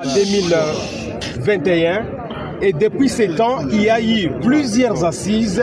En 2021, et depuis ce temps, il y a eu plusieurs assises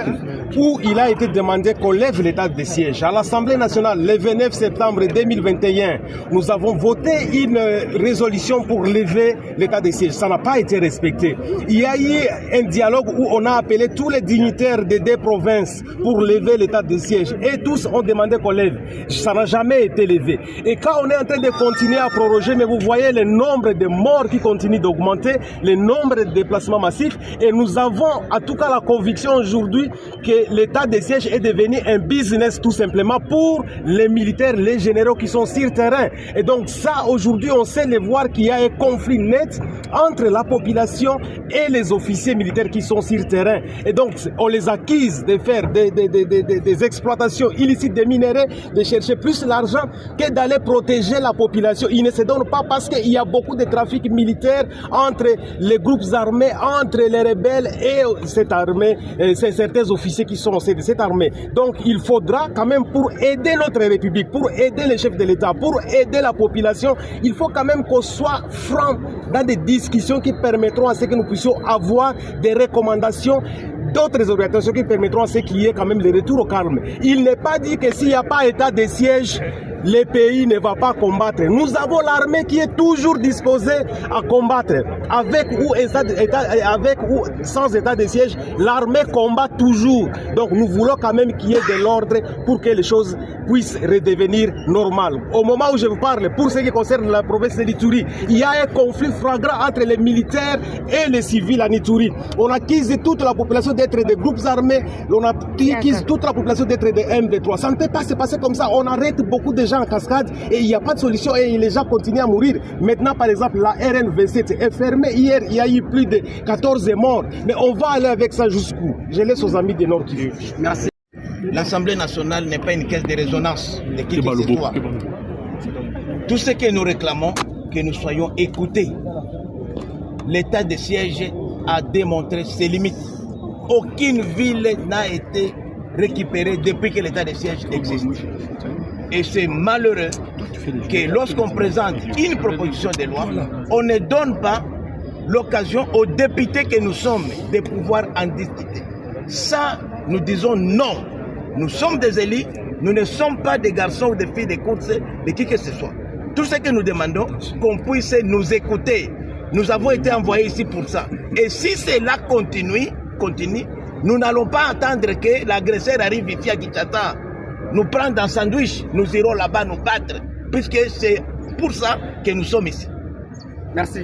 où il a été demandé qu'on lève l'état de siège. À l'Assemblée nationale, le 29 septembre 2021, nous avons voté une résolution pour lever l'état de siège. Ça n'a pas été respecté. Il y a eu un dialogue où on a appelé tous les dignitaires des deux provinces pour lever l'état de siège. Et tous ont demandé qu'on lève. Ça n'a jamais été levé. Et quand on est en train de continuer à proroger, mais vous voyez le nombre de morts qui continue d'augmenter, le nombre de déplacements massifs, et nous avons en tout cas la conviction aujourd'hui que l'état de siège est devenu un business tout simplement pour les militaires, les généraux qui sont sur terrain. Et donc ça, aujourd'hui, on sait le voir qu'il y a un conflit net entre la population et les officiers militaires qui sont sur terrain. Et donc, on les accuse de faire des exploitations illicites des minéraux, de chercher plus l'argent que d'aller protéger la population. Ils ne se donnent pas parce qu'il y a beaucoup de trafic militaire entre les groupes armés, entre les rebelles et cette armée, certains officiers qui sont de cette armée. Donc il faudra quand même, pour aider notre République, pour aider les chefs de l'État, pour aider la population, il faut quand même qu'on soit franc dans des discussions qui permettront à ce que nous puissions avoir des recommandations d'autres orientations qui permettront à ce qu'il y ait quand même le retour au calme. Il n'est pas dit que s'il n'y a pas état de siège, le pays ne va pas combattre. Nous avons l'armée qui est toujours disposée à combattre. Avec ou sans état de siège, l'armée combat toujours. Donc nous voulons quand même qu'il y ait de l'ordre pour que les choses puissent redevenir normales. Au moment où je vous parle, pour ce qui concerne la province de l'Ituri, il y a un conflit flagrant entre les militaires et les civils à Ituri. On accuse toute la population d'être des groupes armés, on accuse toute la population d'être des M23. Ça ne peut pas se passer comme ça. On arrête beaucoup de gens en cascade et il n'y a pas de solution et les gens continuent à mourir. Maintenant, par exemple, la RN27 est fermée. Hier, il y a eu plus de 14 morts. Mais on va aller avec ça jusqu'où? Je laisse aux amis du Nord Kivu. Merci. L'Assemblée nationale n'est pas une caisse de résonance de qui que ce soit. Tout ce que nous réclamons, que nous soyons écoutés. L'état de siège a démontré ses limites. Aucune ville n'a été récupérée depuis que l'état de siège existe. Et c'est malheureux que lorsqu'on présente une proposition de loi, on ne donne pas l'occasion aux députés que nous sommes de pouvoir en discuter. Ça, nous disons non. Nous sommes des élus, nous ne sommes pas des garçons ou des filles de course de qui que ce soit. Tout ce que nous demandons, qu'on puisse nous écouter. Nous avons été envoyés ici pour ça. Et si cela continue, nous n'allons pas attendre que l'agresseur arrive ici à Kinshasa, nous prendre un sandwich, nous irons là-bas nous battre, puisque c'est pour ça que nous sommes ici. Merci.